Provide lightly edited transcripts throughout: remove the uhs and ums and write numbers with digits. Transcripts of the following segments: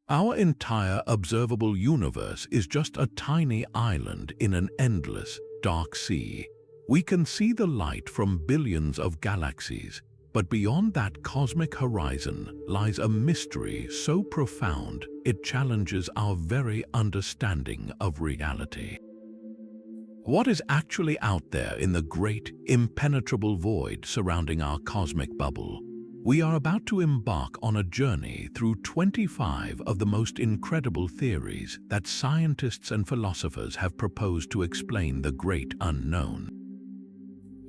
Our entire observable universe is just a tiny island in an endless, dark sea. We can see the light from billions of galaxies, but beyond that cosmic horizon lies a mystery so profound it challenges our very understanding of reality. What is actually out there in the great, impenetrable void surrounding our cosmic bubble? We are about to embark on a journey through 25 of the most incredible theories that scientists and philosophers have proposed to explain the great unknown.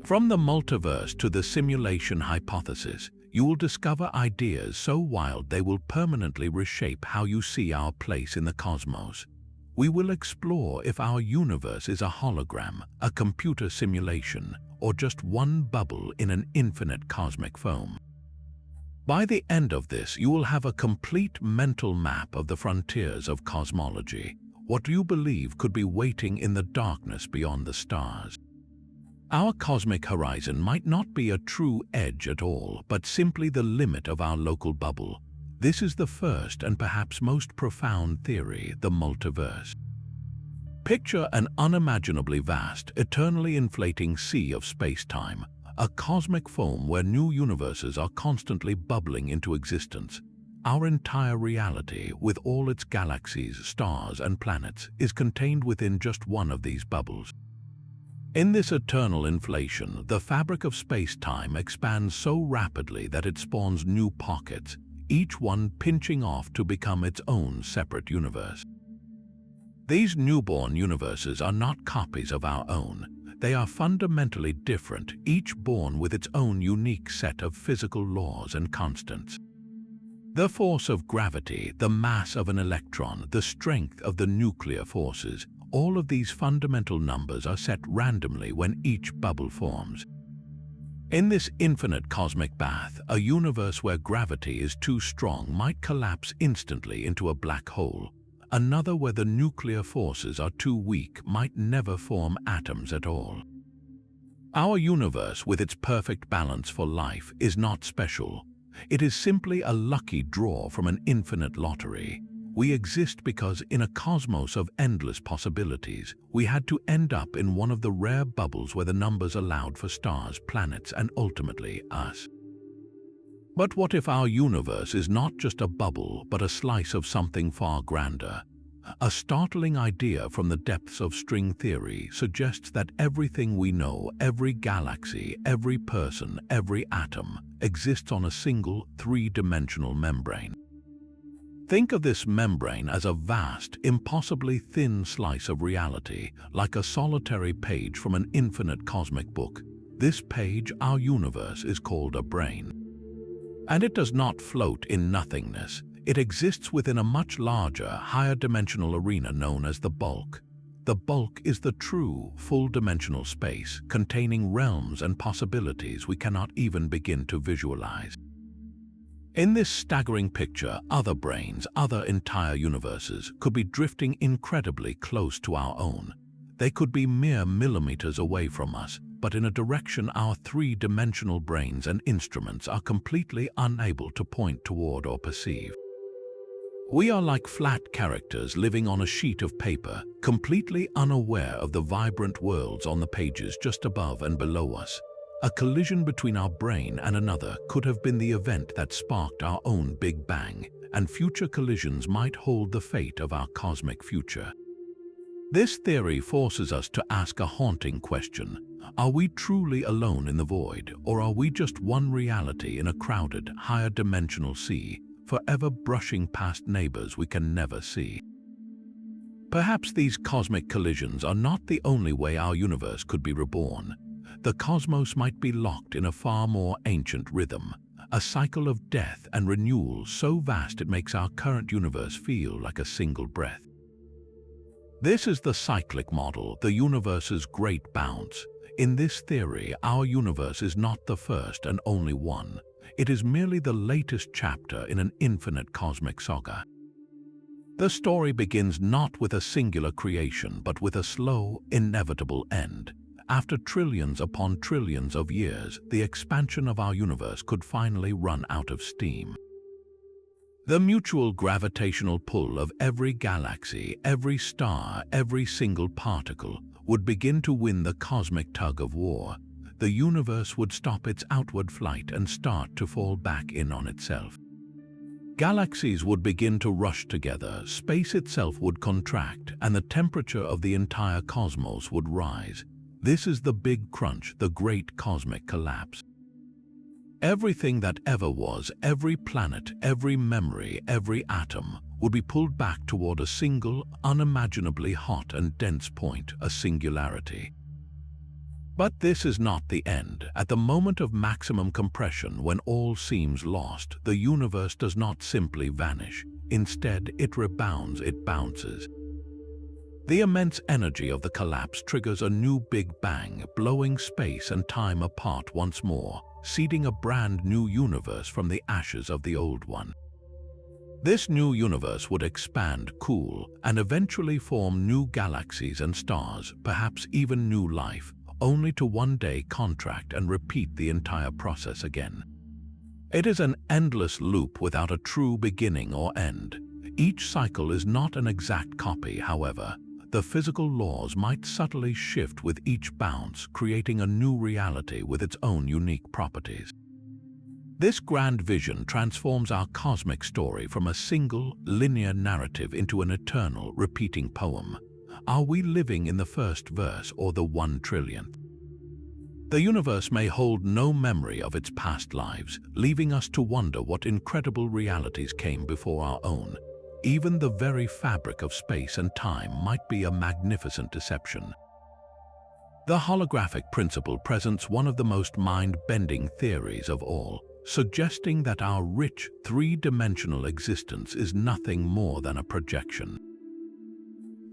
From the multiverse to the simulation hypothesis, you will discover ideas so wild they will permanently reshape how you see our place in the cosmos. We will explore if our universe is a hologram, a computer simulation, or just one bubble in an infinite cosmic foam. By the end of this, you will have a complete mental map of the frontiers of cosmology. What do you believe could be waiting in the darkness beyond the stars? Our cosmic horizon might not be a true edge at all, but simply the limit of our local bubble. This is the first and perhaps most profound theory, the multiverse. Picture an unimaginably vast, eternally inflating sea of space-time, a cosmic foam where new universes are constantly bubbling into existence. Our entire reality, with all its galaxies, stars, and planets, is contained within just one of these bubbles. In this eternal inflation, the fabric of space-time expands so rapidly that it spawns new pockets, each one pinching off to become its own separate universe. These newborn universes are not copies of our own. They are fundamentally different, each born with its own unique set of physical laws and constants. The force of gravity, the mass of an electron, the strength of the nuclear forces, all of these fundamental numbers are set randomly when each bubble forms. In this infinite cosmic bath, a universe where gravity is too strong might collapse instantly into a black hole. Another where the nuclear forces are too weak might never form atoms at all. Our universe, with its perfect balance for life, is not special. It is simply a lucky draw from an infinite lottery. We exist because, in a cosmos of endless possibilities, we had to end up in one of the rare bubbles where the numbers allowed for stars, planets, and ultimately us. But what if our universe is not just a bubble, but a slice of something far grander? A startling idea from the depths of string theory suggests that everything we know, every galaxy, every person, every atom, exists on a single, three-dimensional membrane. Think of this membrane as a vast, impossibly thin slice of reality, like a solitary page from an infinite cosmic book. This page, our universe, is called a brane. And it does not float in nothingness. It exists within a much larger, higher dimensional arena known as the bulk. The bulk is the true, full-dimensional space, containing realms and possibilities we cannot even begin to visualize. In this staggering picture, other branes, other entire universes, could be drifting incredibly close to our own. They could be mere millimeters away from us, but in a direction our three-dimensional brains and instruments are completely unable to point toward or perceive. We are like flat characters living on a sheet of paper, completely unaware of the vibrant worlds on the pages just above and below us. A collision between our brane and another could have been the event that sparked our own Big Bang, and future collisions might hold the fate of our cosmic future. This theory forces us to ask a haunting question. Are we truly alone in the void, or are we just one reality in a crowded, higher dimensional sea, forever brushing past neighbors we can never see? Perhaps these cosmic collisions are not the only way our universe could be reborn. The cosmos might be locked in a far more ancient rhythm, a cycle of death and renewal so vast it makes our current universe feel like a single breath. This is the cyclic model, the universe's great bounce. In this theory, our universe is not the first and only one. It is merely the latest chapter in an infinite cosmic saga. The story begins not with a singular creation, but with a slow, inevitable end. After trillions upon trillions of years, the expansion of our universe could finally run out of steam. The mutual gravitational pull of every galaxy, every star, every single particle would begin to win the cosmic tug of war. The universe would stop its outward flight and start to fall back in on itself. Galaxies would begin to rush together, space itself would contract, and the temperature of the entire cosmos would rise. This is the big crunch, the great cosmic collapse. Everything that ever was, every planet, every memory, every atom, would be pulled back toward a single, unimaginably hot and dense point, a singularity. But this is not the end. At the moment of maximum compression, when all seems lost, the universe does not simply vanish. Instead, it rebounds, it bounces. The immense energy of the collapse triggers a new Big Bang, blowing space and time apart once more, seeding a brand new universe from the ashes of the old one. This new universe would expand, cool, and eventually form new galaxies and stars, perhaps even new life, only to one day contract and repeat the entire process again. It is an endless loop without a true beginning or end. Each cycle is not an exact copy, however. The physical laws might subtly shift with each bounce, creating a new reality with its own unique properties. This grand vision transforms our cosmic story from a single, linear narrative into an eternal, repeating poem. Are we living in the first verse or the 1 trillionth? The universe may hold no memory of its past lives, leaving us to wonder what incredible realities came before our own. Even the very fabric of space and time might be a magnificent deception. The holographic principle presents one of the most mind-bending theories of all, suggesting that our rich, three-dimensional existence is nothing more than a projection.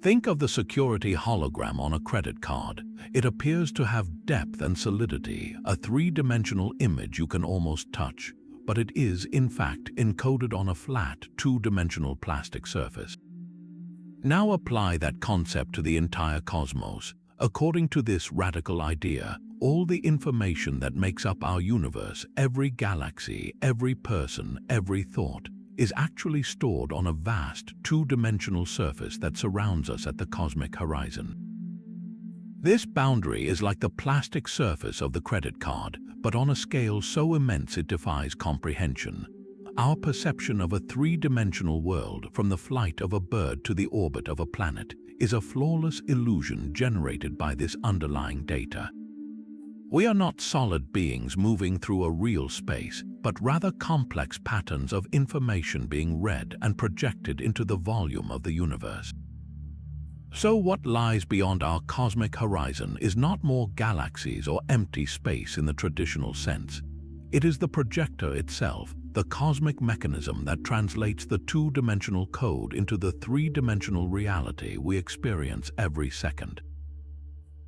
Think of the security hologram on a credit card. It appears to have depth and solidity, a three-dimensional image you can almost touch, but it is, in fact, encoded on a flat, two-dimensional plastic surface. Now apply that concept to the entire cosmos. According to this radical idea, all the information that makes up our universe, every galaxy, every person, every thought, is actually stored on a vast, two-dimensional surface that surrounds us at the cosmic horizon. This boundary is like the plastic surface of the credit card, but on a scale so immense it defies comprehension. Our perception of a three-dimensional world, from the flight of a bird to the orbit of a planet, is a flawless illusion generated by this underlying data. We are not solid beings moving through a real space, but rather complex patterns of information being read and projected into the volume of the universe. So what lies beyond our cosmic horizon is not more galaxies or empty space in the traditional sense. It is the projector itself, the cosmic mechanism that translates the two-dimensional code into the three-dimensional reality we experience every second.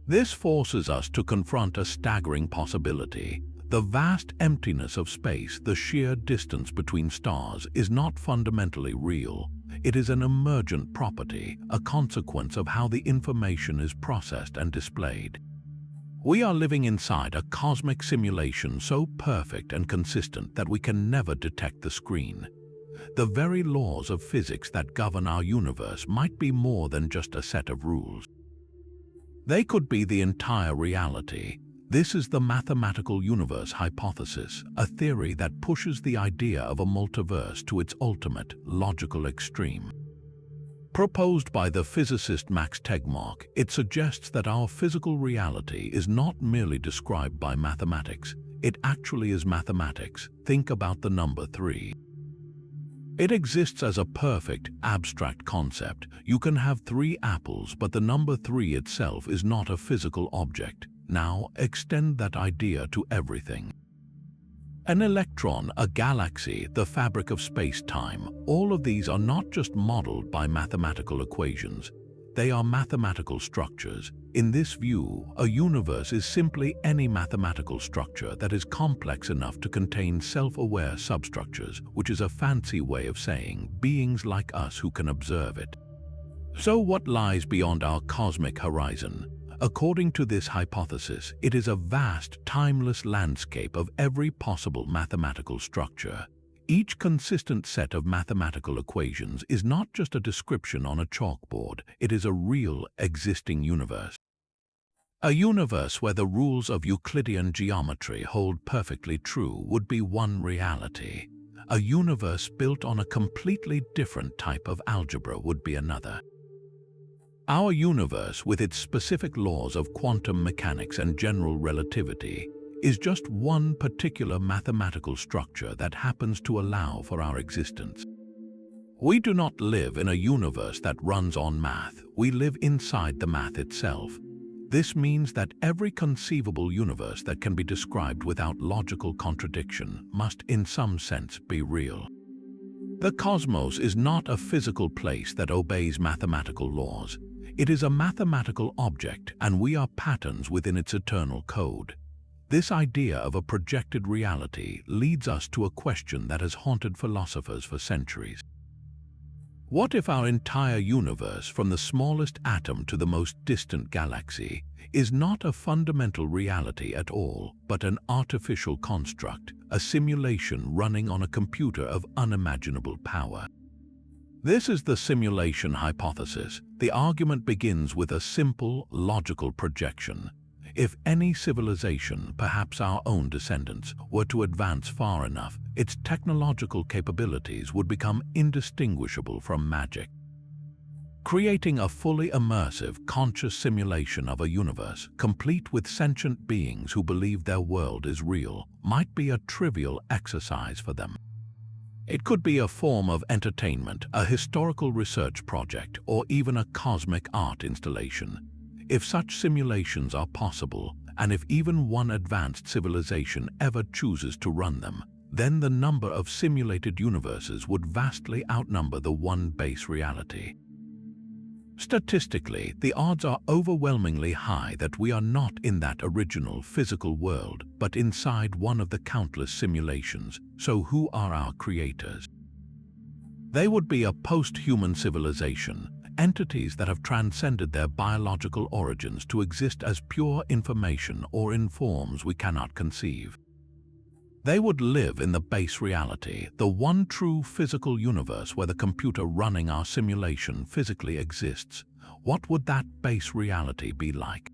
This forces us to confront a staggering possibility. The vast emptiness of space, the sheer distance between stars, is not fundamentally real. It is an emergent property, a consequence of how the information is processed and displayed. We are living inside a cosmic simulation so perfect and consistent that we can never detect the screen. The very laws of physics that govern our universe might be more than just a set of rules. They could be the entire reality. This is the mathematical universe hypothesis, a theory that pushes the idea of a multiverse to its ultimate, logical extreme. Proposed by the physicist Max Tegmark, it suggests that our physical reality is not merely described by mathematics. It actually is mathematics. Think about the number 3. It exists as a perfect, abstract concept. You can have 3 apples, but the number 3 itself is not a physical object. Now, extend that idea to everything. An electron, a galaxy, the fabric of space-time, all of these are not just modeled by mathematical equations. They are mathematical structures. In this view, a universe is simply any mathematical structure that is complex enough to contain self-aware substructures, which is a fancy way of saying beings like us who can observe it. So what lies beyond our cosmic horizon? According to this hypothesis, it is a vast, timeless landscape of every possible mathematical structure. Each consistent set of mathematical equations is not just a description on a chalkboard, it is a real, existing universe. A universe where the rules of Euclidean geometry hold perfectly true would be one reality. A universe built on a completely different type of algebra would be another. Our universe, with its specific laws of quantum mechanics and general relativity, is just one particular mathematical structure that happens to allow for our existence. We do not live in a universe that runs on math, we live inside the math itself. This means that every conceivable universe that can be described without logical contradiction must in some sense be real. The cosmos is not a physical place that obeys mathematical laws. It is a mathematical object, and we are patterns within its eternal code. This idea of a projected reality leads us to a question that has haunted philosophers for centuries. What if our entire universe, from the smallest atom to the most distant galaxy, is not a fundamental reality at all, but an artificial construct, a simulation running on a computer of unimaginable power? This is the simulation hypothesis. The argument begins with a simple, logical projection. If any civilization, perhaps our own descendants, were to advance far enough, its technological capabilities would become indistinguishable from magic. Creating a fully immersive, conscious simulation of a universe, complete with sentient beings who believe their world is real, might be a trivial exercise for them. It could be a form of entertainment, a historical research project, or even a cosmic art installation. If such simulations are possible, and if even one advanced civilization ever chooses to run them, then the number of simulated universes would vastly outnumber the one base reality. Statistically, the odds are overwhelmingly high that we are not in that original physical world, but inside one of the countless simulations. So who are our creators? They would be a post-human civilization, entities that have transcended their biological origins to exist as pure information or in forms we cannot conceive. They would live in the base reality, the one true physical universe where the computer running our simulation physically exists. What would that base reality be like?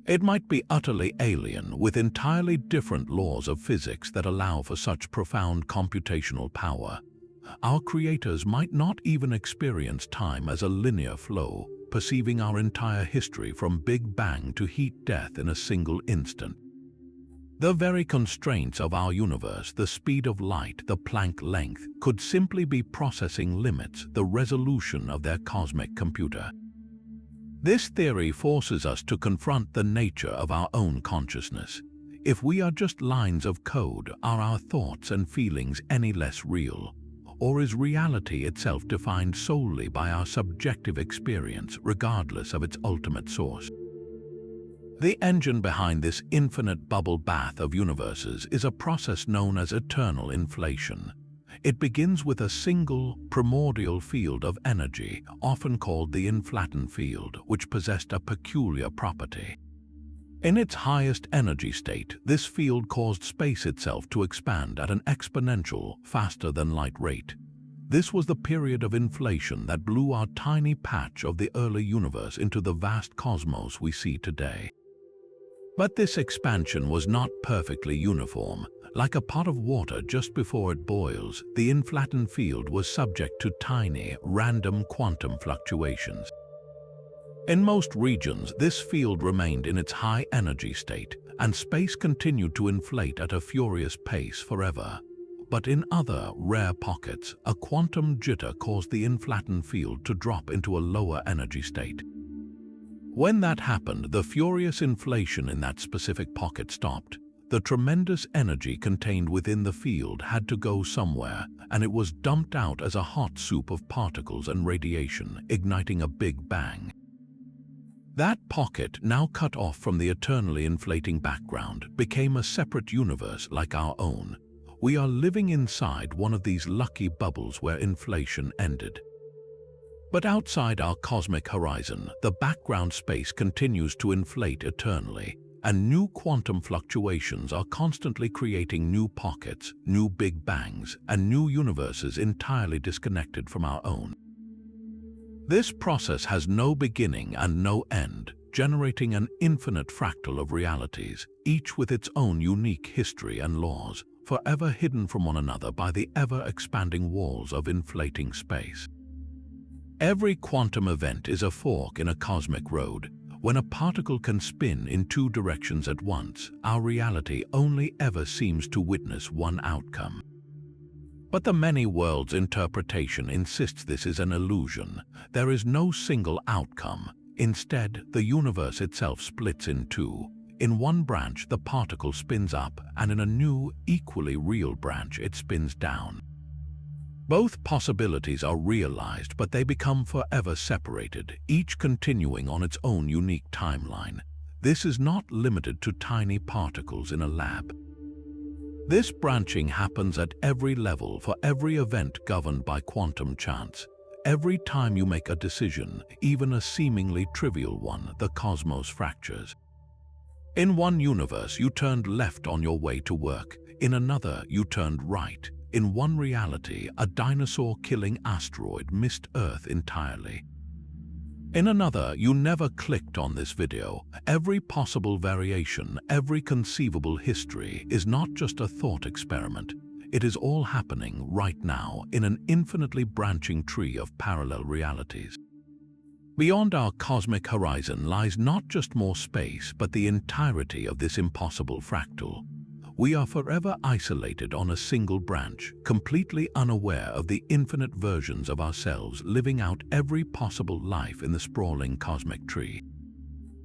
It might be utterly alien, with entirely different laws of physics that allow for such profound computational power. Our creators might not even experience time as a linear flow, perceiving our entire history from Big Bang to heat death in a single instant. The very constraints of our universe, the speed of light, the Planck length, could simply be processing limits, the resolution of their cosmic computer. This theory forces us to confront the nature of our own consciousness. If we are just lines of code, are our thoughts and feelings any less real? Or is reality itself defined solely by our subjective experience, regardless of its ultimate source? The engine behind this infinite bubble bath of universes is a process known as eternal inflation. It begins with a single, primordial field of energy, often called the inflaton field, which possessed a peculiar property. In its highest energy state, this field caused space itself to expand at an exponential, faster-than-light rate. This was the period of inflation that blew our tiny patch of the early universe into the vast cosmos we see today. But this expansion was not perfectly uniform. Like a pot of water just before it boils, the inflaton field was subject to tiny, random quantum fluctuations. In most regions, this field remained in its high energy state, and space continued to inflate at a furious pace forever. But in other, rare pockets, a quantum jitter caused the inflaton field to drop into a lower energy state. When that happened, the furious inflation in that specific pocket stopped. The tremendous energy contained within the field had to go somewhere, and it was dumped out as a hot soup of particles and radiation, igniting a big bang. That pocket, now cut off from the eternally inflating background, became a separate universe like our own. We are living inside one of these lucky bubbles where inflation ended. But outside our cosmic horizon, the background space continues to inflate eternally. and new quantum fluctuations are constantly creating new pockets, new big bangs, and new universes entirely disconnected from our own. This process has no beginning and no end, generating an infinite fractal of realities, each with its own unique history and laws, forever hidden from one another by the ever-expanding walls of inflating space. Every quantum event is a fork in a cosmic road. When a particle can spin in two directions at once, our reality only ever seems to witness one outcome. But the many worlds interpretation insists this is an illusion. There is no single outcome. Instead, the universe itself splits in two. In one branch, the particle spins up, and in a new, equally real branch, it spins down. Both possibilities are realized, but they become forever separated, each continuing on its own unique timeline. This is not limited to tiny particles in a lab. This branching happens at every level for every event governed by quantum chance. Every time you make a decision, even a seemingly trivial one, the cosmos fractures. In one universe, you turned left on your way to work. In another, you turned right. In one reality, a dinosaur-killing asteroid missed Earth entirely. In another, you never clicked on this video. Every possible variation, every conceivable history is not just a thought experiment. It is all happening right now in an infinitely branching tree of parallel realities. Beyond our cosmic horizon lies not just more space, but the entirety of this impossible fractal. We are forever isolated on a single branch, completely unaware of the infinite versions of ourselves living out every possible life in the sprawling cosmic tree.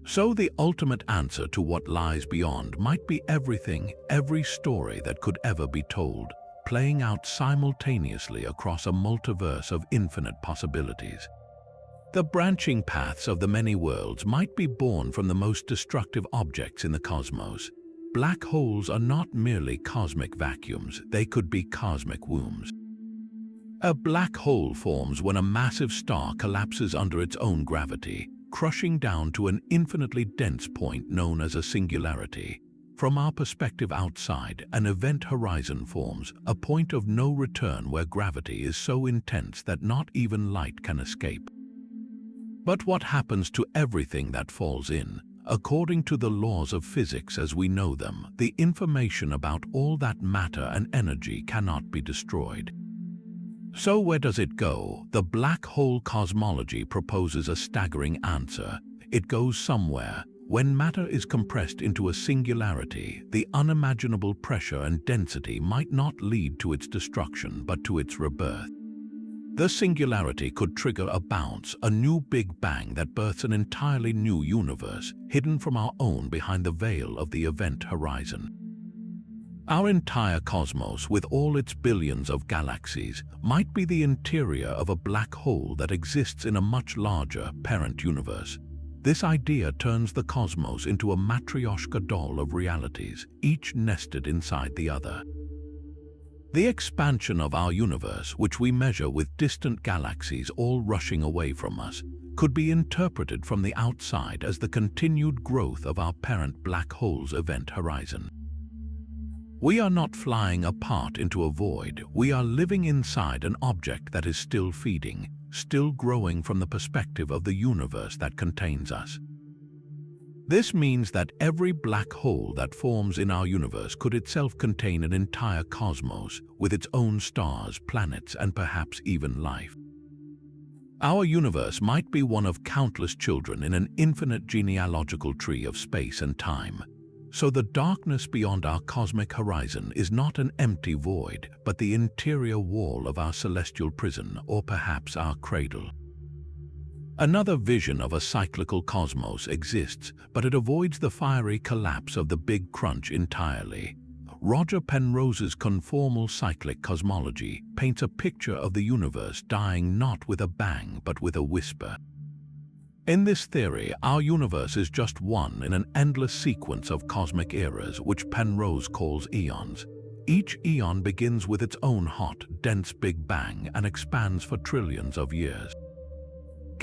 So the ultimate answer to what lies beyond might be everything, every story that could ever be told, playing out simultaneously across a multiverse of infinite possibilities. The branching paths of the many worlds might be born from the most destructive objects in the cosmos. Black holes are not merely cosmic vacuums, they could be cosmic wombs. A black hole forms when a massive star collapses under its own gravity, crushing down to an infinitely dense point known as a singularity. From our perspective outside, an event horizon forms, a point of no return where gravity is so intense that not even light can escape. But what happens to everything that falls in? According to the laws of physics as we know them, the information about all that matter and energy cannot be destroyed. So where does it go? The black hole cosmology proposes a staggering answer. It goes somewhere. When matter is compressed into a singularity, the unimaginable pressure and density might not lead to its destruction but to its rebirth. The singularity could trigger a bounce, a new big bang that births an entirely new universe, hidden from our own behind the veil of the event horizon. Our entire cosmos, with all its billions of galaxies, might be the interior of a black hole that exists in a much larger parent universe. This idea turns the cosmos into a matryoshka doll of realities, each nested inside the other. The expansion of our universe, which we measure with distant galaxies all rushing away from us, could be interpreted from the outside as the continued growth of our parent black hole's event horizon. We are not flying apart into a void, we are living inside an object that is still feeding, still growing from the perspective of the universe that contains us. This means that every black hole that forms in our universe could itself contain an entire cosmos with its own stars, planets, and perhaps even life. Our universe might be one of countless children in an infinite genealogical tree of space and time. So the darkness beyond our cosmic horizon is not an empty void, but the interior wall of our celestial prison, or perhaps our cradle. Another vision of a cyclical cosmos exists, but it avoids the fiery collapse of the Big Crunch entirely. Roger Penrose's conformal cyclic cosmology paints a picture of the universe dying not with a bang but with a whisper. In this theory, our universe is just one in an endless sequence of cosmic eras which Penrose calls eons. Each eon begins with its own hot, dense Big Bang and expands for trillions of years.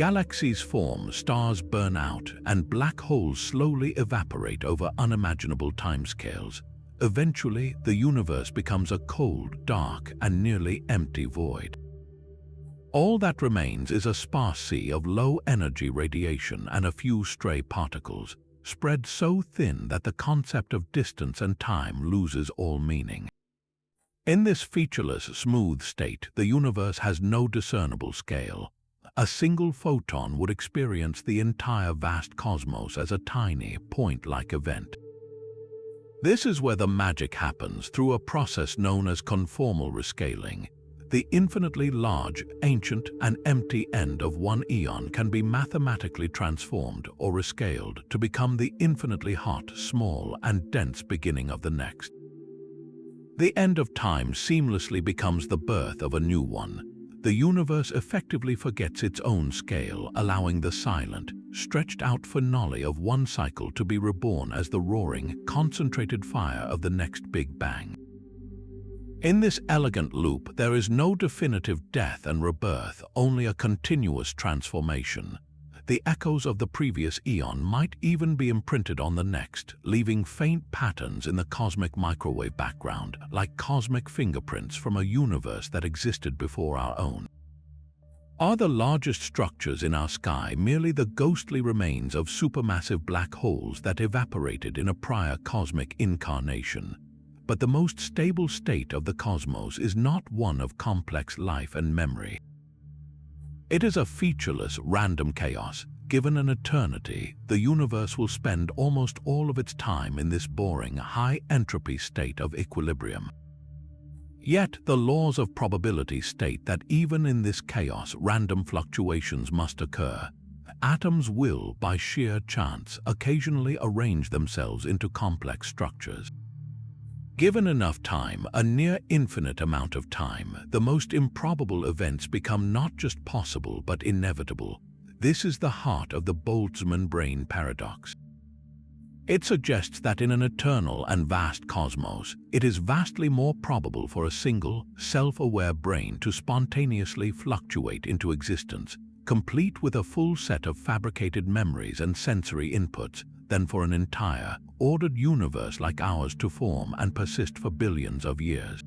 Galaxies form, stars burn out, and black holes slowly evaporate over unimaginable timescales. Eventually, the universe becomes a cold, dark, and nearly empty void. All that remains is a sparse sea of low-energy radiation and a few stray particles, spread so thin that the concept of distance and time loses all meaning. In this featureless, smooth state, the universe has no discernible scale. A single photon would experience the entire vast cosmos as a tiny, point-like event. This is where the magic happens through a process known as conformal rescaling. The infinitely large, ancient, and empty end of one eon can be mathematically transformed or rescaled to become the infinitely hot, small, and dense beginning of the next. The end of time seamlessly becomes the birth of a new one. The universe effectively forgets its own scale, allowing the silent, stretched-out finale of one cycle to be reborn as the roaring, concentrated fire of the next Big Bang. In this elegant loop, there is no definitive death and rebirth, only a continuous transformation. The echoes of the previous eon might even be imprinted on the next, leaving faint patterns in the cosmic microwave background, like cosmic fingerprints from a universe that existed before our own. Are the largest structures in our sky merely the ghostly remains of supermassive black holes that evaporated in a prior cosmic incarnation? But the most stable state of the cosmos is not one of complex life and memory. It is a featureless, random chaos. Given an eternity, the universe will spend almost all of its time in this boring, high-entropy state of equilibrium. Yet, the laws of probability state that even in this chaos, random fluctuations must occur. Atoms will, by sheer chance, occasionally arrange themselves into complex structures. Given enough time, a near-infinite amount of time, the most improbable events become not just possible but inevitable. This is the heart of the Boltzmann-Brane paradox. It suggests that in an eternal and vast cosmos, it is vastly more probable for a single, self-aware brain to spontaneously fluctuate into existence, complete with a full set of fabricated memories and sensory inputs, than for an entire, ordered universe like ours to form and persist for billions of years.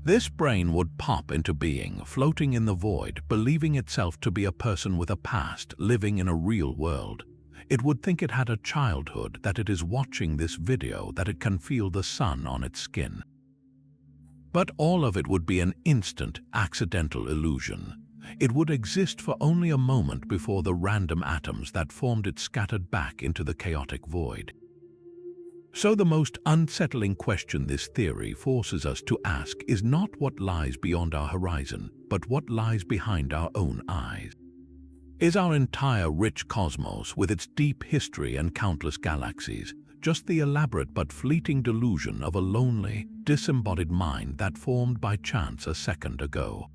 This brain would pop into being, floating in the void, believing itself to be a person with a past, living in a real world. It would think it had a childhood, that it is watching this video, that it can feel the sun on its skin. But all of it would be an instant, accidental illusion. It would exist for only a moment before the random atoms that formed it scattered back into the chaotic void. So the most unsettling question this theory forces us to ask is not what lies beyond our horizon, but what lies behind our own eyes. Is our entire rich cosmos, with its deep history and countless galaxies, just the elaborate but fleeting delusion of a lonely, disembodied mind that formed by chance a second ago?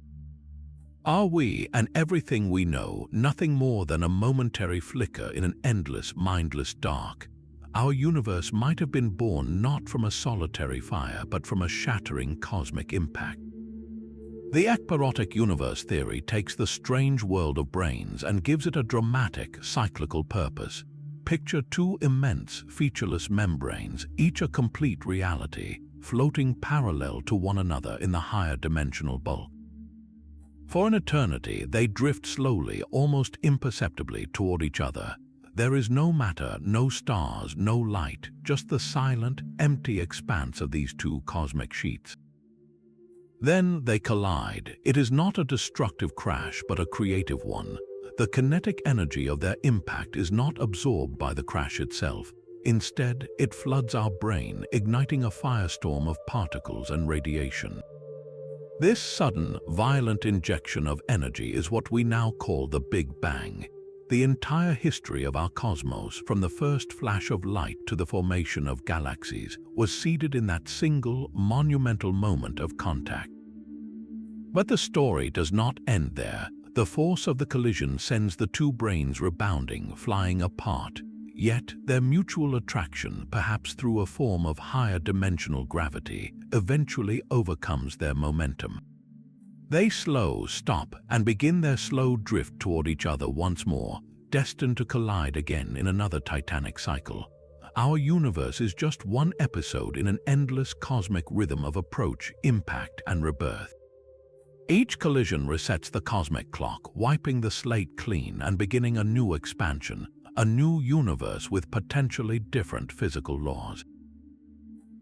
Are we, and everything we know, nothing more than a momentary flicker in an endless, mindless dark? Our universe might have been born not from a solitary fire, but from a shattering cosmic impact. The ekpyrotic universe theory takes the strange world of branes and gives it a dramatic, cyclical purpose. Picture two immense, featureless membranes, each a complete reality, floating parallel to one another in the higher dimensional bulk. For an eternity, they drift slowly, almost imperceptibly, toward each other. There is no matter, no stars, no light, just the silent, empty expanse of these two cosmic sheets. Then they collide. It is not a destructive crash, but a creative one. The kinetic energy of their impact is not absorbed by the crash itself. Instead, it floods our brain, igniting a firestorm of particles and radiation. This sudden, violent injection of energy is what we now call the Big Bang. The entire history of our cosmos, from the first flash of light to the formation of galaxies, was seeded in that single, monumental moment of contact. But the story does not end there. The force of the collision sends the two branes rebounding, flying apart. Yet their mutual attraction, perhaps through a form of higher dimensional gravity, eventually overcomes their momentum. They slow, stop, and begin their slow drift toward each other once more, destined to collide again in another titanic cycle. Our universe is just one episode in an endless cosmic rhythm of approach, impact, and rebirth. Each collision resets the cosmic clock, wiping the slate clean and beginning a new expansion, a new universe with potentially different physical laws.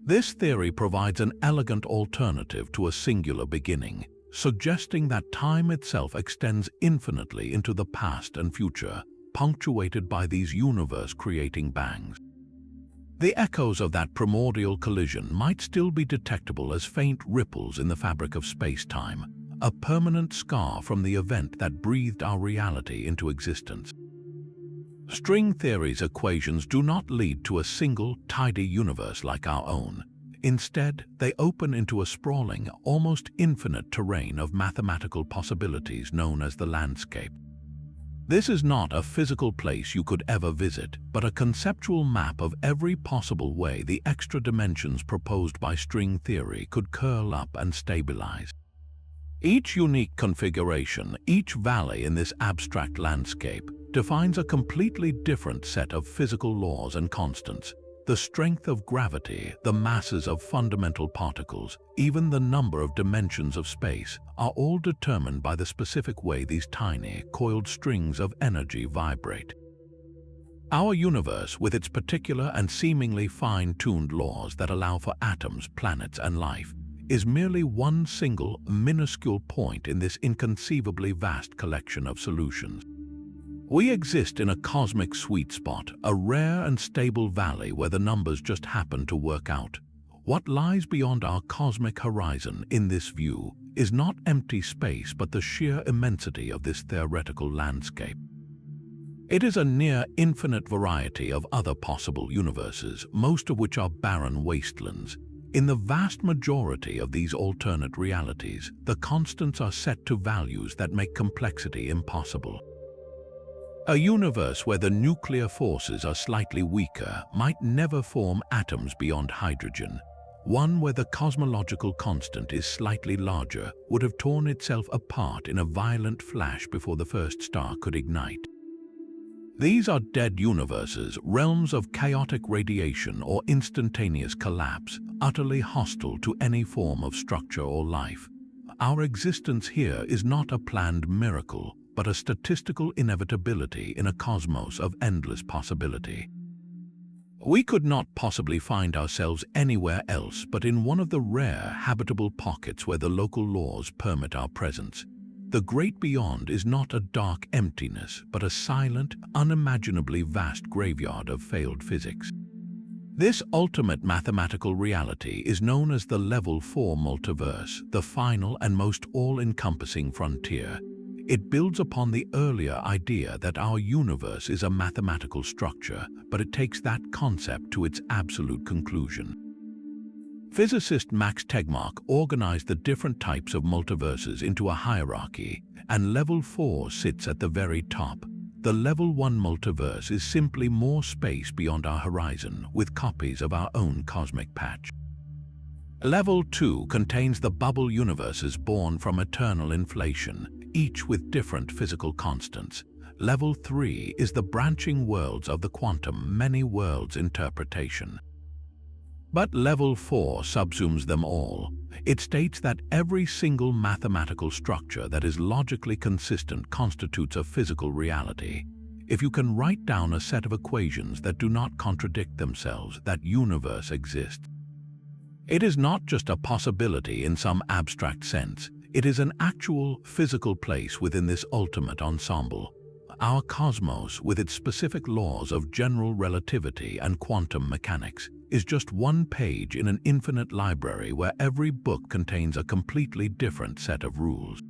This theory provides an elegant alternative to a singular beginning, suggesting that time itself extends infinitely into the past and future, punctuated by these universe-creating bangs. The echoes of that primordial collision might still be detectable as faint ripples in the fabric of space-time, a permanent scar from the event that breathed our reality into existence. String theory's equations do not lead to a single, tidy universe like our own. Instead, they open into a sprawling, almost infinite terrain of mathematical possibilities known as the landscape. This is not a physical place you could ever visit, but a conceptual map of every possible way the extra dimensions proposed by string theory could curl up and stabilize. Each unique configuration, each valley in this abstract landscape, defines a completely different set of physical laws and constants. The strength of gravity, the masses of fundamental particles, even the number of dimensions of space, are all determined by the specific way these tiny, coiled strings of energy vibrate. Our universe, with its particular and seemingly fine-tuned laws that allow for atoms, planets, and life, is merely one single, minuscule point in this inconceivably vast collection of solutions. We exist in a cosmic sweet spot, a rare and stable valley where the numbers just happen to work out. What lies beyond our cosmic horizon in this view is not empty space but the sheer immensity of this theoretical landscape. It is a near infinite variety of other possible universes, most of which are barren wastelands. In the vast majority of these alternate realities, the constants are set to values that make complexity impossible. A universe where the nuclear forces are slightly weaker might never form atoms beyond hydrogen. One where the cosmological constant is slightly larger would have torn itself apart in a violent flash before the first star could ignite. These are dead universes, realms of chaotic radiation or instantaneous collapse, utterly hostile to any form of structure or life. Our existence here is not a planned miracle, but a statistical inevitability in a cosmos of endless possibility. We could not possibly find ourselves anywhere else but in one of the rare habitable pockets where the local laws permit our presence. The great beyond is not a dark emptiness, but a silent, unimaginably vast graveyard of failed physics. This ultimate mathematical reality is known as the Level 4 multiverse, the final and most all-encompassing frontier. It builds upon the earlier idea that our universe is a mathematical structure, but it takes that concept to its absolute conclusion. Physicist Max Tegmark organized the different types of multiverses into a hierarchy, and Level 4 sits at the very top. The Level 1 multiverse is simply more space beyond our horizon, with copies of our own cosmic patch. Level 2 contains the bubble universes born from eternal inflation, each with different physical constants. Level 3 is the branching worlds of the quantum many worlds interpretation. But Level 4 subsumes them all. It states that every single mathematical structure that is logically consistent constitutes a physical reality. If you can write down a set of equations that do not contradict themselves, that universe exists. It is not just a possibility in some abstract sense. It is an actual, physical place within this ultimate ensemble. Our cosmos, with its specific laws of general relativity and quantum mechanics, is just one page in an infinite library where every book contains a completely different set of rules.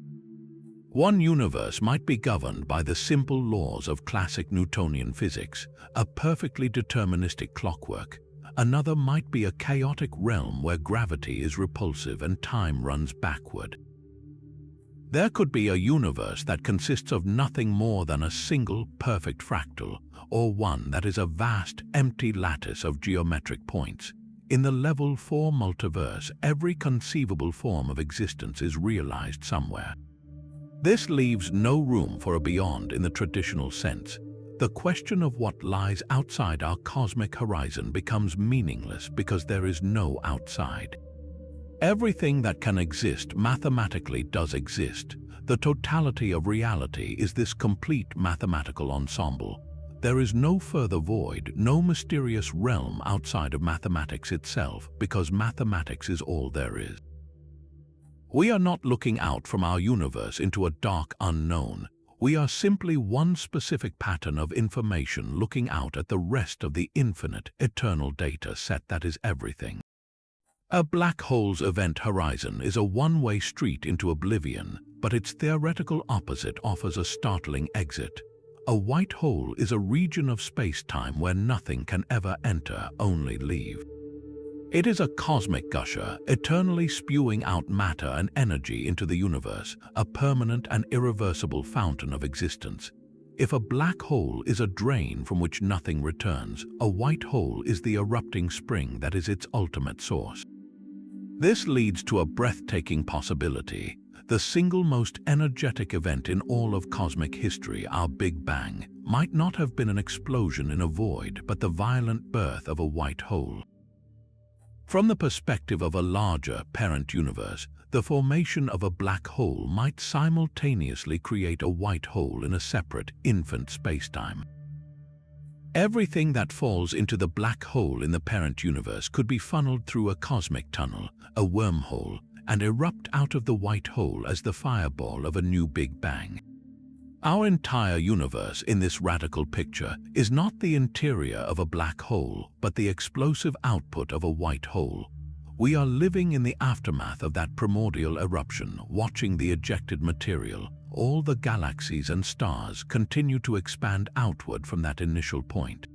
One universe might be governed by the simple laws of classic Newtonian physics, a perfectly deterministic clockwork. Another might be a chaotic realm where gravity is repulsive and time runs backward. There could be a universe that consists of nothing more than a single perfect fractal, or one that is a vast, empty lattice of geometric points. In the Level 4 multiverse, every conceivable form of existence is realized somewhere. This leaves no room for a beyond in the traditional sense. The question of what lies outside our cosmic horizon becomes meaningless because there is no outside. Everything that can exist mathematically does exist. The totality of reality is this complete mathematical ensemble. There is no further void, no mysterious realm outside of mathematics itself, because mathematics is all there is. We are not looking out from our universe into a dark unknown. We are simply one specific pattern of information looking out at the rest of the infinite, eternal data set that is everything. A black hole's event horizon is a one-way street into oblivion, but its theoretical opposite offers a startling exit. A white hole is a region of space-time where nothing can ever enter, only leave. It is a cosmic gusher, eternally spewing out matter and energy into the universe, a permanent and irreversible fountain of existence. If a black hole is a drain from which nothing returns, a white hole is the erupting spring that is its ultimate source. This leads to a breathtaking possibility. The single most energetic event in all of cosmic history, our Big Bang, might not have been an explosion in a void, but the violent birth of a white hole. From the perspective of a larger parent universe, the formation of a black hole might simultaneously create a white hole in a separate infant spacetime. Everything that falls into the black hole in the parent universe could be funneled through a cosmic tunnel, a wormhole, and erupt out of the white hole as the fireball of a new Big Bang. Our entire universe in this radical picture is not the interior of a black hole, but the explosive output of a white hole. We are living in the aftermath of that primordial eruption, watching the ejected material. All the galaxies and stars continue to expand outward from that initial point.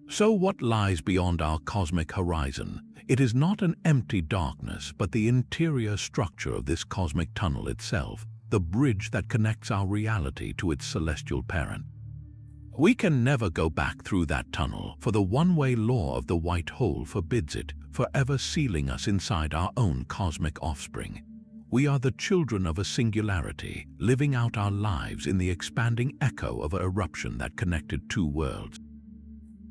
So what lies beyond our cosmic horizon? It is not an empty darkness, but the interior structure of this cosmic tunnel itself, the bridge that connects our reality to its celestial parent. We can never go back through that tunnel, for the one-way law of the white hole forbids it, forever sealing us inside our own cosmic offspring. We are the children of a singularity, living out our lives in the expanding echo of an eruption that connected two worlds.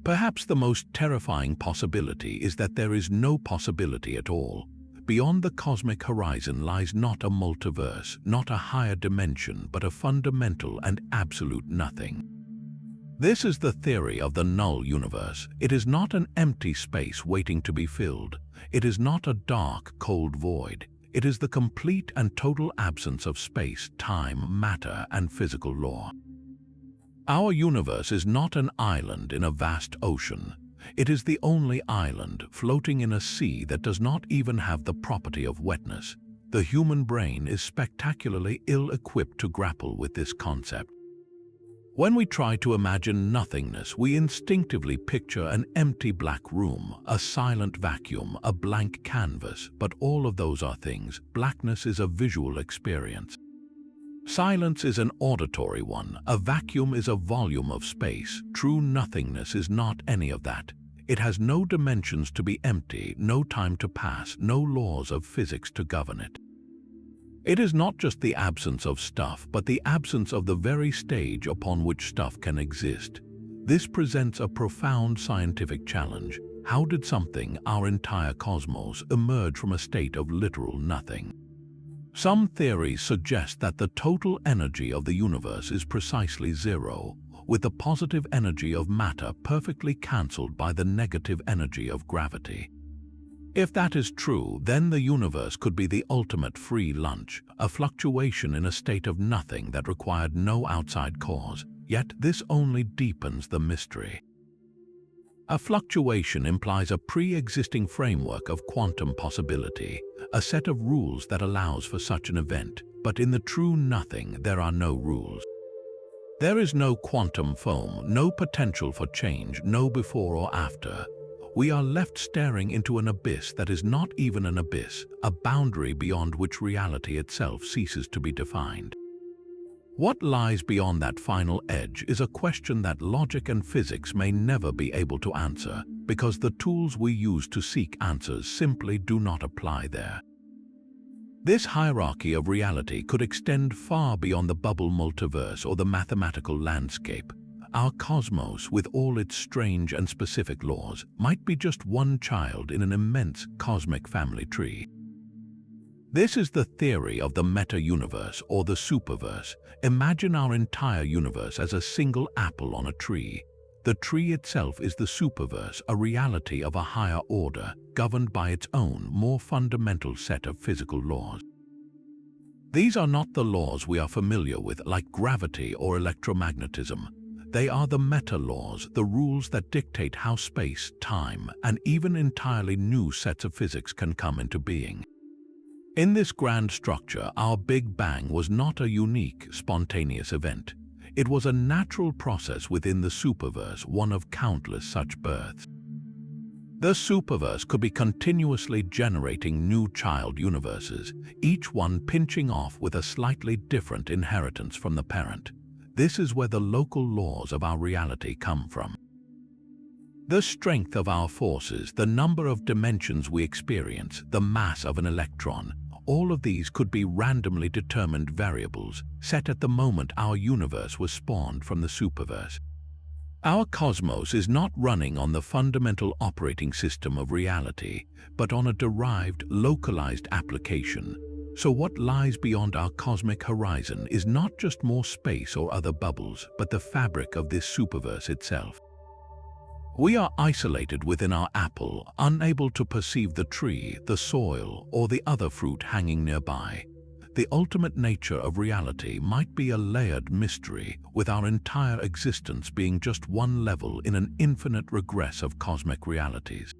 Perhaps the most terrifying possibility is that there is no possibility at all. Beyond the cosmic horizon lies not a multiverse, not a higher dimension, but a fundamental and absolute nothing. This is the theory of the null universe. It is not an empty space waiting to be filled. It is not a dark, cold void. It is the complete and total absence of space, time, matter, and physical law. Our universe is not an island in a vast ocean. It is the only island floating in a sea that does not even have the property of wetness. The human brain is spectacularly ill-equipped to grapple with this concept. When we try to imagine nothingness, we instinctively picture an empty black room, a silent vacuum, a blank canvas, but all of those are things. Blackness is a visual experience. Silence is an auditory one. A vacuum is a volume of space. True nothingness is not any of that. It has no dimensions to be empty, no time to pass, no laws of physics to govern it. It is not just the absence of stuff, but the absence of the very stage upon which stuff can exist. This presents a profound scientific challenge. How did something, our entire cosmos, emerge from a state of literal nothing? Some theories suggest that the total energy of the universe is precisely zero, with the positive energy of matter perfectly cancelled by the negative energy of gravity. If that is true, then the universe could be the ultimate free lunch, a fluctuation in a state of nothing that required no outside cause, yet this only deepens the mystery. A fluctuation implies a pre-existing framework of quantum possibility, a set of rules that allows for such an event, but in the true nothing there are no rules. There is no quantum foam, no potential for change, no before or after. We are left staring into an abyss that is not even an abyss, a boundary beyond which reality itself ceases to be defined. What lies beyond that final edge is a question that logic and physics may never be able to answer. because the tools we use to seek answers simply do not apply there. This hierarchy of reality could extend far beyond the bubble multiverse or the mathematical landscape. Our cosmos, with all its strange and specific laws, might be just one child in an immense cosmic family tree. This is the theory of the meta-universe or the superverse. Imagine our entire universe as a single apple on a tree. The tree itself is the superverse, a reality of a higher order, governed by its own, more fundamental set of physical laws. These are not the laws we are familiar with, like gravity or electromagnetism. They are the meta-laws, the rules that dictate how space, time, and even entirely new sets of physics can come into being. In this grand structure, our Big Bang was not a unique, spontaneous event. It was a natural process within the superverse, one of countless such births. The superverse could be continuously generating new child universes, each one pinching off with a slightly different inheritance from the parent. This is where the local laws of our reality come from. The strength of our forces, the number of dimensions we experience, the mass of an electron, all of these could be randomly determined variables set at the moment our universe was spawned from the superverse. Our cosmos is not running on the fundamental operating system of reality, but on a derived, localized application. So what lies beyond our cosmic horizon is not just more space or other bubbles, but the fabric of this superverse itself. We are isolated within our apple, unable to perceive the tree, the soil, or the other fruit hanging nearby. The ultimate nature of reality might be a layered mystery, with our entire existence being just one level in an infinite regress of cosmic realities.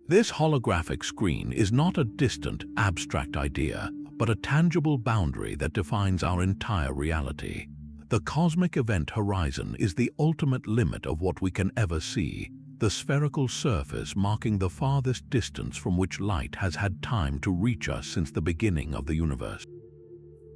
This holographic screen is not a distant, abstract idea, but a tangible boundary that defines our entire reality. The cosmic event horizon is the ultimate limit of what we can ever see, the spherical surface marking the farthest distance from which light has had time to reach us since the beginning of the universe.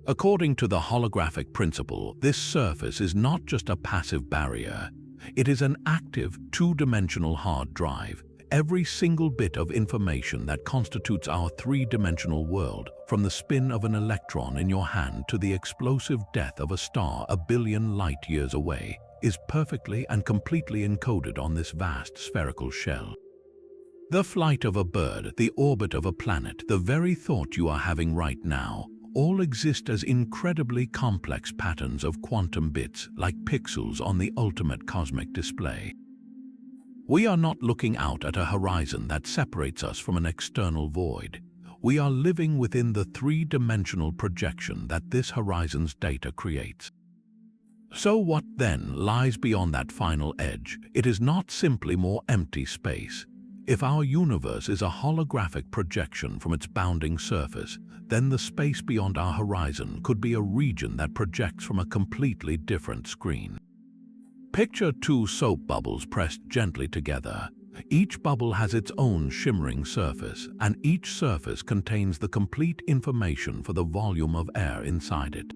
According to the holographic principle, this surface is not just a passive barrier. It is an active, two-dimensional hard drive. Every single bit of information that constitutes our three-dimensional world, from the spin of an electron in your hand to the explosive death of a star a billion light-years away, is perfectly and completely encoded on this vast spherical shell. The flight of a bird, the orbit of a planet, the very thought you are having right now, all exist as incredibly complex patterns of quantum bits, like pixels on the ultimate cosmic display. We are not looking out at a horizon that separates us from an external void. We are living within the three-dimensional projection that this horizon's data creates. So what then lies beyond that final edge? It is not simply more empty space. If our universe is a holographic projection from its bounding surface, then the space beyond our horizon could be a region that projects from a completely different screen. Picture two soap bubbles pressed gently together. Each bubble has its own shimmering surface, and each surface contains the complete information for the volume of air inside it.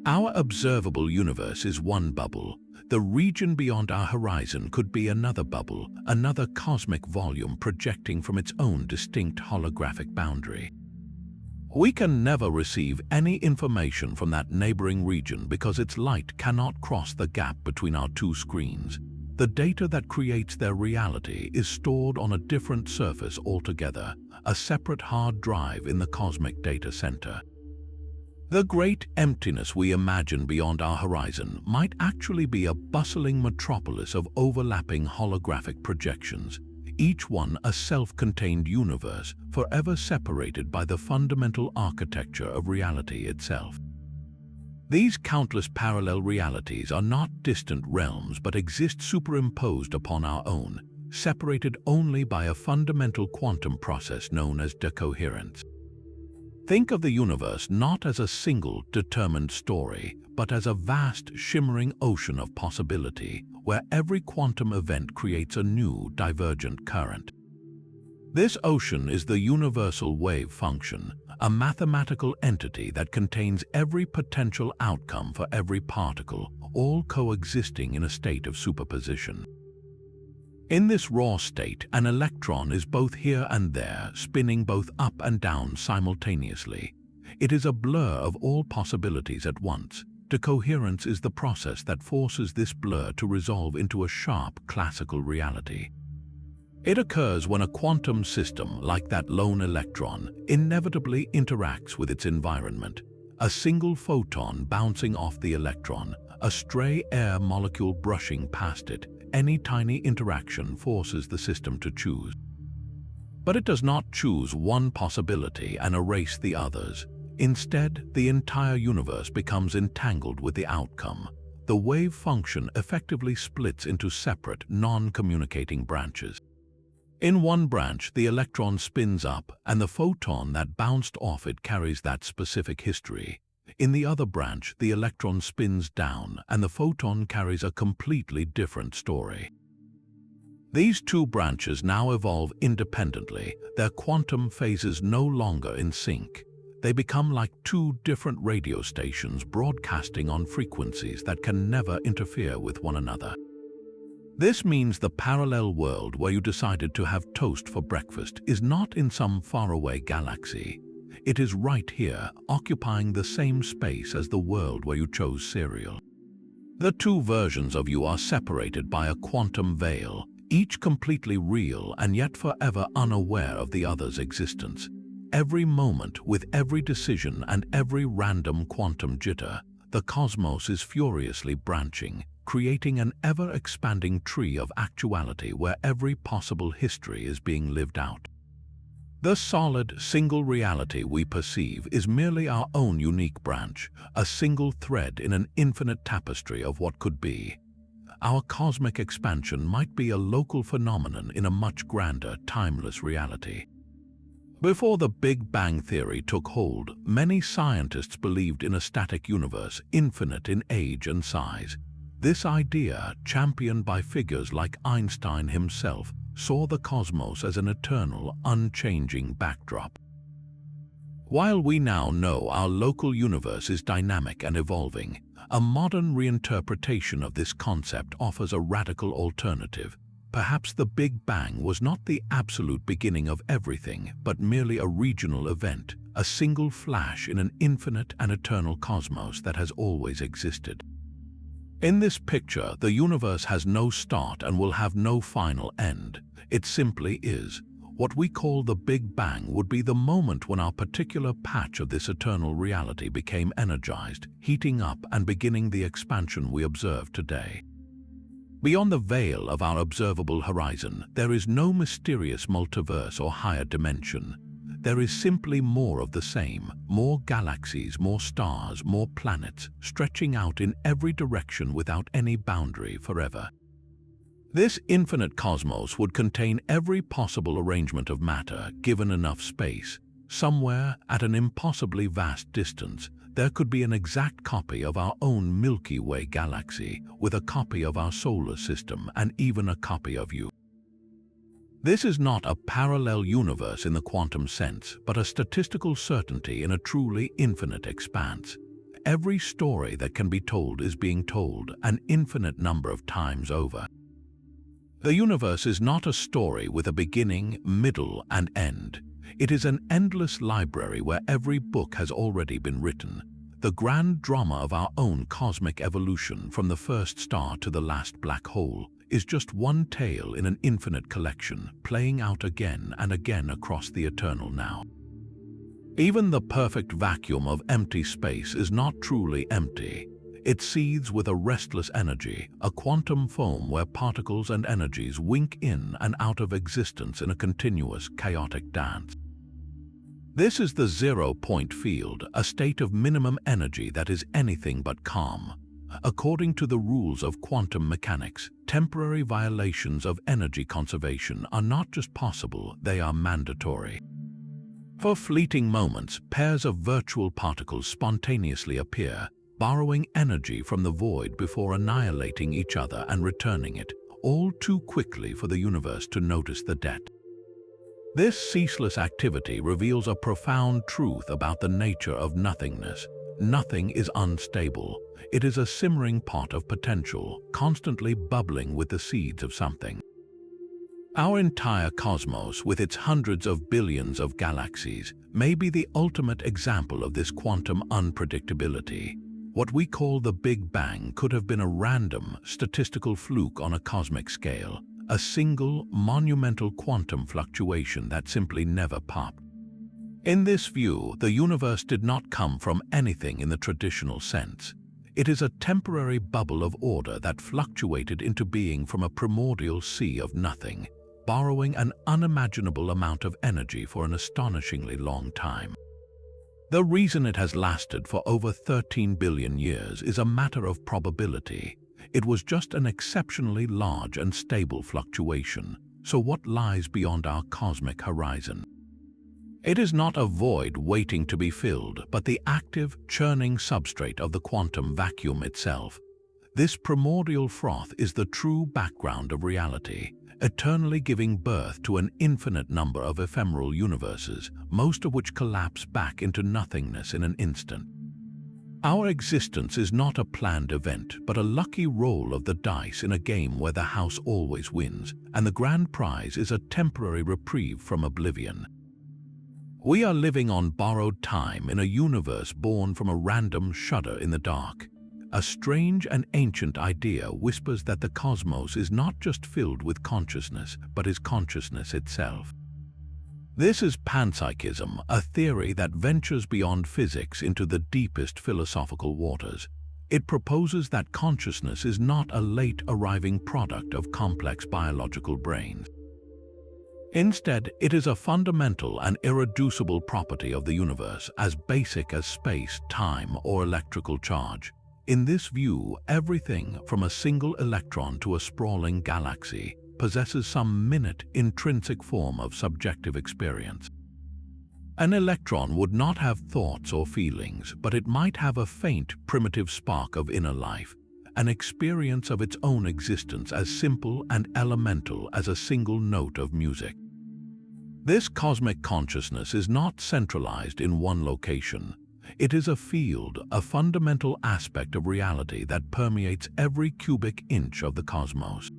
Our observable universe is one bubble. The region beyond our horizon could be another bubble, another cosmic volume projecting from its own distinct holographic boundary. We can never receive any information from that neighboring region because its light cannot cross the gap between our two screens. The data that creates their reality is stored on a different surface altogether, a separate hard drive in the cosmic data center. The great emptiness we imagine beyond our horizon might actually be a bustling metropolis of overlapping holographic projections, each one a self-contained universe forever separated by the fundamental architecture of reality itself. These countless parallel realities are not distant realms but exist superimposed upon our own, separated only by a fundamental quantum process known as decoherence. Think of the universe not as a single, determined story, but as a vast, shimmering ocean of possibility, where every quantum event creates a new, divergent current. This ocean is the universal wave function, a mathematical entity that contains every potential outcome for every particle, all coexisting in a state of superposition. In this raw state, an electron is both here and there, spinning both up and down simultaneously. It is a blur of all possibilities at once. Decoherence is the process that forces this blur to resolve into a sharp classical reality. It occurs when a quantum system, like that lone electron, inevitably interacts with its environment. A single photon bouncing off the electron, a stray air molecule brushing past it, any tiny interaction forces the system to choose. But it does not choose one possibility and erase the others. Instead, the entire universe becomes entangled with the outcome. The wave function effectively splits into separate, non-communicating branches. In one branch, the electron spins up, and the photon that bounced off it carries that specific history. In the other branch, the electron spins down, and the photon carries a completely different story. These two branches now evolve independently, their quantum phases no longer in sync. They become like two different radio stations broadcasting on frequencies that can never interfere with one another. This means the parallel world where you decided to have toast for breakfast is not in some faraway galaxy. It is right here, occupying the same space as the world where you chose cereal. The two versions of you are separated by a quantum veil, each completely real and yet forever unaware of the other's existence. Every moment, with every decision and every random quantum jitter, the cosmos is furiously branching, creating an ever-expanding tree of actuality where every possible history is being lived out. The solid, single reality we perceive is merely our own unique branch, a single thread in an infinite tapestry of what could be. Our cosmic expansion might be a local phenomenon in a much grander, timeless reality. Before the Big Bang Theory took hold, many scientists believed in a static universe, infinite in age and size. This idea, championed by figures like Einstein himself, saw the cosmos as an eternal, unchanging backdrop. While we now know our local universe is dynamic and evolving, a modern reinterpretation of this concept offers a radical alternative. Perhaps the Big Bang was not the absolute beginning of everything, but merely a regional event, a single flash in an infinite and eternal cosmos that has always existed. In this picture, the universe has no start and will have no final end. It simply is. What we call the Big Bang would be the moment when our particular patch of this eternal reality became energized, heating up and beginning the expansion we observe today. Beyond the veil of our observable horizon, there is no mysterious multiverse or higher dimension. There is simply more of the same, more galaxies, more stars, more planets, stretching out in every direction without any boundary forever. This infinite cosmos would contain every possible arrangement of matter, given enough space. Somewhere, at an impossibly vast distance, there could be an exact copy of our own Milky Way galaxy, with a copy of our solar system and even a copy of you. This is not a parallel universe in the quantum sense, but a statistical certainty in a truly infinite expanse. Every story that can be told is being told an infinite number of times over. The universe is not a story with a beginning, middle, and end. It is an endless library where every book has already been written. The grand drama of our own cosmic evolution, from the first star to the last black hole, is just one tale in an infinite collection, playing out again and again across the eternal now. Even the perfect vacuum of empty space is not truly empty. It seethes with a restless energy, a quantum foam where particles and energies wink in and out of existence in a continuous, chaotic dance. This is the zero-point field, a state of minimum energy that is anything but calm. According to the rules of quantum mechanics, temporary violations of energy conservation are not just possible, they are mandatory. For fleeting moments, pairs of virtual particles spontaneously appear, borrowing energy from the void before annihilating each other and returning it, all too quickly for the universe to notice the debt. This ceaseless activity reveals a profound truth about the nature of nothingness. Nothing is unstable. It is a simmering pot of potential, constantly bubbling with the seeds of something. Our entire cosmos, with its hundreds of billions of galaxies, may be the ultimate example of this quantum unpredictability. What we call the Big Bang could have been a random, statistical fluke on a cosmic scale, a single, monumental quantum fluctuation that simply never popped. In this view, the universe did not come from anything in the traditional sense. It is a temporary bubble of order that fluctuated into being from a primordial sea of nothing, borrowing an unimaginable amount of energy for an astonishingly long time. The reason it has lasted for over 13 billion years is a matter of probability. It was just an exceptionally large and stable fluctuation. So what lies beyond our cosmic horizon? It is not a void waiting to be filled, but the active, churning substrate of the quantum vacuum itself. This primordial froth is the true background of reality, eternally giving birth to an infinite number of ephemeral universes, most of which collapse back into nothingness in an instant. Our existence is not a planned event, but a lucky roll of the dice in a game where the house always wins, and the grand prize is a temporary reprieve from oblivion. We are living on borrowed time in a universe born from a random shudder in the dark. A strange and ancient idea whispers that the cosmos is not just filled with consciousness, but is consciousness itself. This is panpsychism, a theory that ventures beyond physics into the deepest philosophical waters. It proposes that consciousness is not a late-arriving product of complex biological brains. Instead, it is a fundamental and irreducible property of the universe, as basic as space, time, or electrical charge. In this view, everything from a single electron to a sprawling galaxy possesses some minute, intrinsic form of subjective experience. An electron would not have thoughts or feelings, but it might have a faint, primitive spark of inner life, an experience of its own existence as simple and elemental as a single note of music. This cosmic consciousness is not centralized in one location. It is a field, a fundamental aspect of reality that permeates every cubic inch of the cosmos.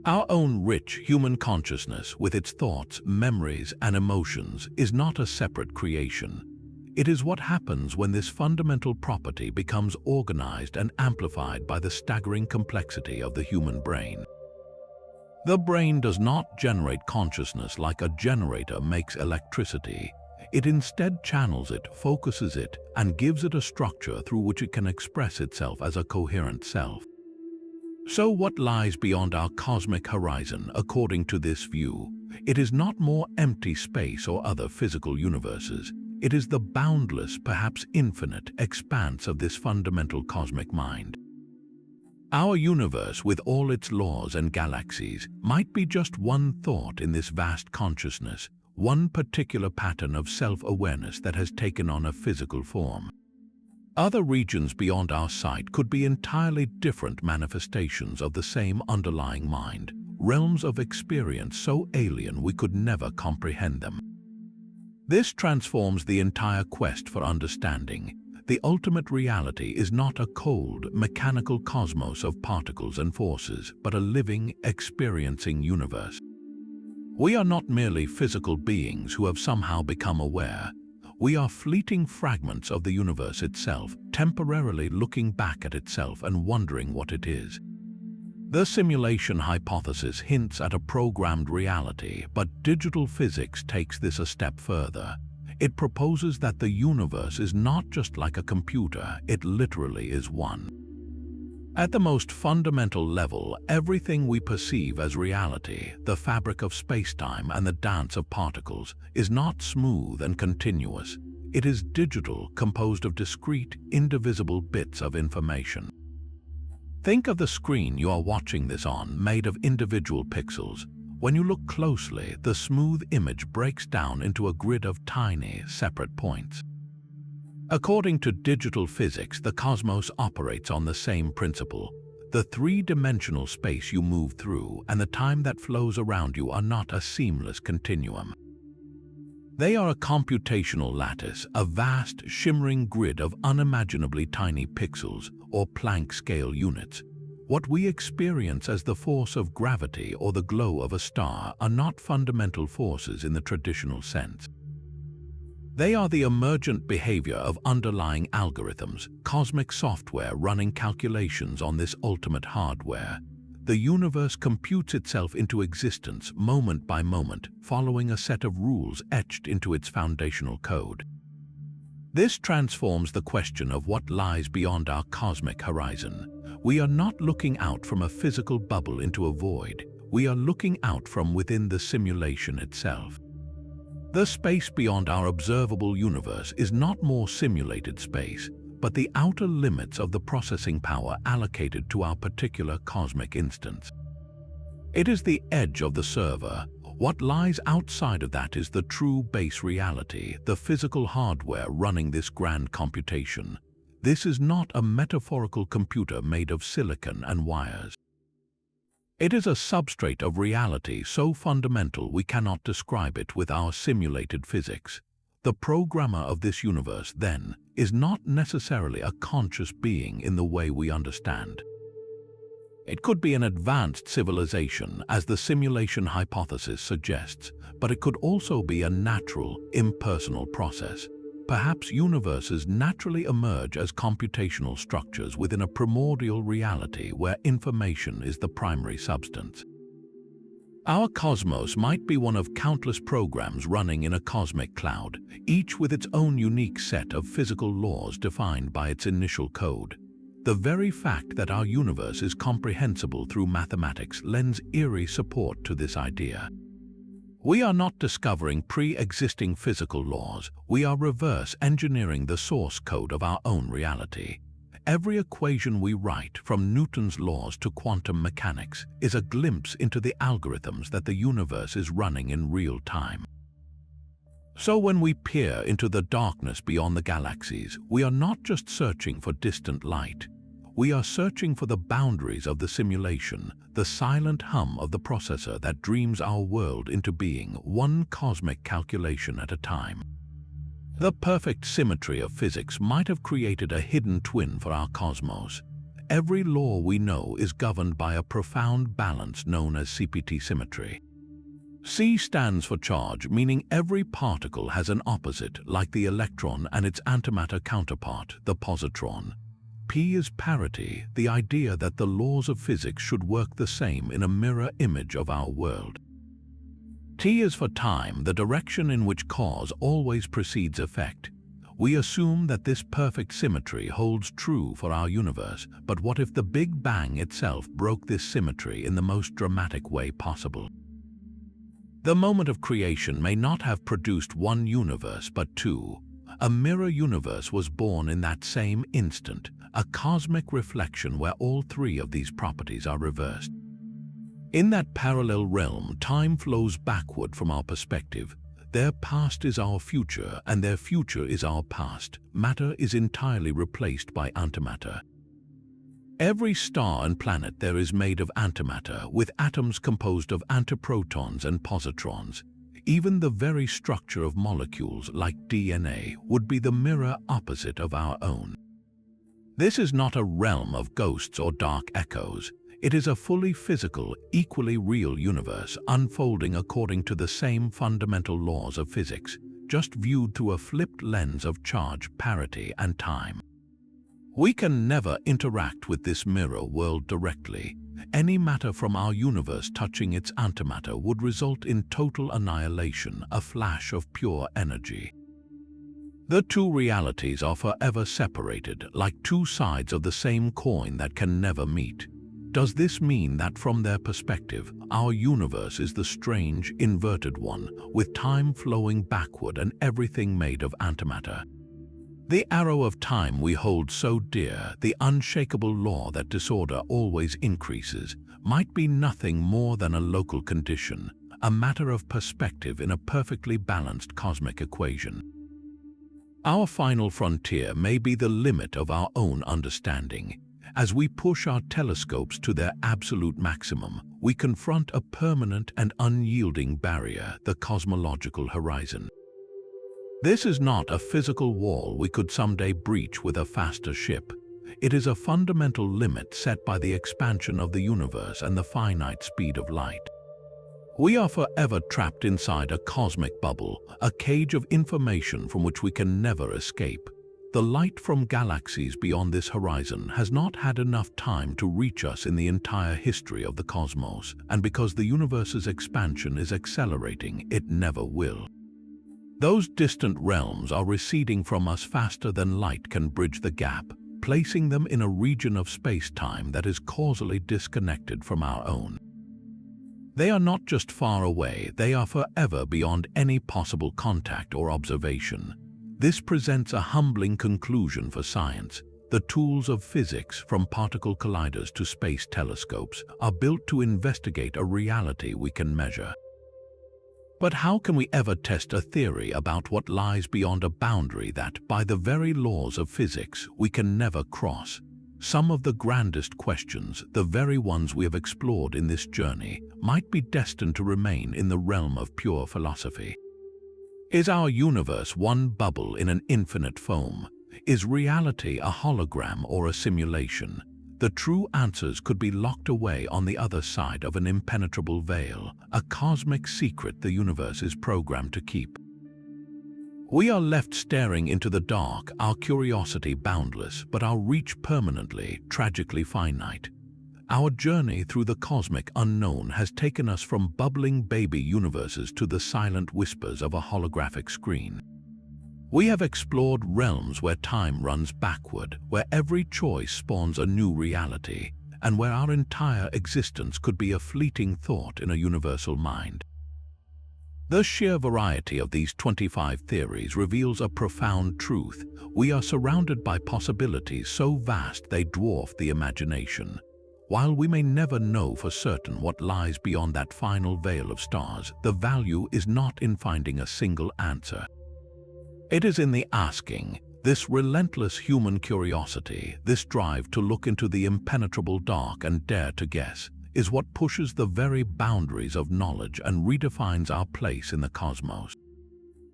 Our own rich human consciousness, with its thoughts, memories, and emotions, is not a separate creation. It is what happens when this fundamental property becomes organized and amplified by the staggering complexity of the human brain. The brain does not generate consciousness like a generator makes electricity. It instead channels it, focuses it, and gives it a structure through which it can express itself as a coherent self. So what lies beyond our cosmic horizon, according to this view? It is not more empty space or other physical universes. It is the boundless, perhaps infinite, expanse of this fundamental cosmic mind. Our universe, with all its laws and galaxies, might be just one thought in this vast consciousness, one particular pattern of self-awareness that has taken on a physical form. Other regions beyond our sight could be entirely different manifestations of the same underlying mind, realms of experience so alien we could never comprehend them. This transforms the entire quest for understanding. The ultimate reality is not a cold, mechanical cosmos of particles and forces, but a living, experiencing universe. We are not merely physical beings who have somehow become aware. We are fleeting fragments of the universe itself, temporarily looking back at itself and wondering what it is. The simulation hypothesis hints at a programmed reality, but digital physics takes this a step further. It proposes that the universe is not just like a computer, it literally is one. At the most fundamental level, everything we perceive as reality, the fabric of space-time and the dance of particles, is not smooth and continuous. It is digital, composed of discrete, indivisible bits of information. Think of the screen you are watching this on, made of individual pixels. When you look closely, the smooth image breaks down into a grid of tiny, separate points. According to digital physics, the cosmos operates on the same principle. The three-dimensional space you move through and the time that flows around you are not a seamless continuum. They are a computational lattice, a vast, shimmering grid of unimaginably tiny pixels, or Planck scale units. What we experience as the force of gravity or the glow of a star are not fundamental forces in the traditional sense. They are the emergent behavior of underlying algorithms, cosmic software running calculations on this ultimate hardware. The universe computes itself into existence moment by moment, following a set of rules etched into its foundational code. This transforms the question of what lies beyond our cosmic horizon. We are not looking out from a physical bubble into a void. We are looking out from within the simulation itself. The space beyond our observable universe is not more simulated space, but the outer limits of the processing power allocated to our particular cosmic instance. It is the edge of the server. What lies outside of that is the true base reality, the physical hardware running this grand computation. This is not a metaphorical computer made of silicon and wires. It is a substrate of reality so fundamental we cannot describe it with our simulated physics. The programmer of this universe, then, is not necessarily a conscious being in the way we understand. It could be an advanced civilization, as the simulation hypothesis suggests, but it could also be a natural, impersonal process. Perhaps universes naturally emerge as computational structures within a primordial reality where information is the primary substance. Our cosmos might be one of countless programs running in a cosmic cloud, each with its own unique set of physical laws defined by its initial code. The very fact that our universe is comprehensible through mathematics lends eerie support to this idea. We are not discovering pre-existing physical laws, we are reverse engineering the source code of our own reality. Every equation we write, from Newton's laws to quantum mechanics, is a glimpse into the algorithms that the universe is running in real time. So when we peer into the darkness beyond the galaxies, we are not just searching for distant light. We are searching for the boundaries of the simulation, the silent hum of the processor that dreams our world into being, one cosmic calculation at a time. The perfect symmetry of physics might have created a hidden twin for our cosmos. Every law we know is governed by a profound balance known as CPT symmetry. C stands for charge, meaning every particle has an opposite, like the electron and its antimatter counterpart, the positron. P is parity, the idea that the laws of physics should work the same in a mirror image of our world. T is for time, the direction in which cause always precedes effect. We assume that this perfect symmetry holds true for our universe, but what if the Big Bang itself broke this symmetry in the most dramatic way possible? The moment of creation may not have produced one universe but two. A mirror universe was born in that same instant, a cosmic reflection where all three of these properties are reversed. In that parallel realm, time flows backward from our perspective. Their past is our future, and their future is our past. Matter is entirely replaced by antimatter. Every star and planet there is made of antimatter, with atoms composed of antiprotons and positrons. Even the very structure of molecules, like DNA, would be the mirror opposite of our own. This is not a realm of ghosts or dark echoes. It is a fully physical, equally real universe unfolding according to the same fundamental laws of physics, just viewed through a flipped lens of charge, parity, and time. We can never interact with this mirror world directly. Any matter from our universe touching its antimatter would result in total annihilation, a flash of pure energy. The two realities are forever separated, like two sides of the same coin that can never meet. Does this mean that from their perspective, our universe is the strange, inverted one, with time flowing backward and everything made of antimatter? The arrow of time we hold so dear, the unshakable law that disorder always increases, might be nothing more than a local condition, a matter of perspective in a perfectly balanced cosmic equation. Our final frontier may be the limit of our own understanding. As we push our telescopes to their absolute maximum, we confront a permanent and unyielding barrier, the cosmological horizon. This is not a physical wall we could someday breach with a faster ship. It is a fundamental limit set by the expansion of the universe and the finite speed of light. We are forever trapped inside a cosmic bubble, a cage of information from which we can never escape. The light from galaxies beyond this horizon has not had enough time to reach us in the entire history of the cosmos, and because the universe's expansion is accelerating, it never will. Those distant realms are receding from us faster than light can bridge the gap, placing them in a region of space-time that is causally disconnected from our own. They are not just far away, they are forever beyond any possible contact or observation. This presents a humbling conclusion for science. The tools of physics, from particle colliders to space telescopes, are built to investigate a reality we can measure. But how can we ever test a theory about what lies beyond a boundary that, by the very laws of physics, we can never cross? Some of the grandest questions, the very ones we have explored in this journey, might be destined to remain in the realm of pure philosophy. Is our universe one bubble in an infinite foam? Is reality a hologram or a simulation? The true answers could be locked away on the other side of an impenetrable veil, a cosmic secret the universe is programmed to keep. We are left staring into the dark, our curiosity boundless, but our reach permanently, tragically finite. Our journey through the cosmic unknown has taken us from bubbling baby universes to the silent whispers of a holographic screen. We have explored realms where time runs backward, where every choice spawns a new reality, and where our entire existence could be a fleeting thought in a universal mind. The sheer variety of these 25 theories reveals a profound truth. We are surrounded by possibilities so vast they dwarf the imagination. While we may never know for certain what lies beyond that final veil of stars, the value is not in finding a single answer. It is in the asking. This relentless human curiosity, this drive to look into the impenetrable dark and dare to guess, is what pushes the very boundaries of knowledge and redefines our place in the cosmos.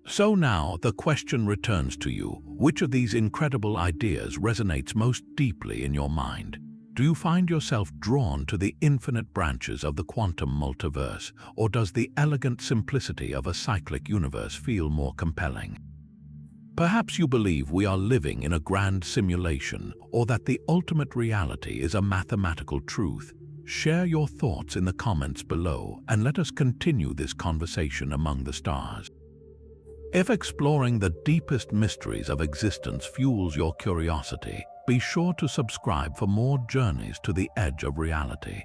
So now the question returns to you: which of these incredible ideas resonates most deeply in your mind? Do you find yourself drawn to the infinite branches of the quantum multiverse, or does the elegant simplicity of a cyclic universe feel more compelling? Perhaps you believe we are living in a grand simulation, or that the ultimate reality is a mathematical truth. Share your thoughts in the comments below and let us continue this conversation among the stars. If exploring the deepest mysteries of existence fuels your curiosity, be sure to subscribe for more journeys to the edge of reality.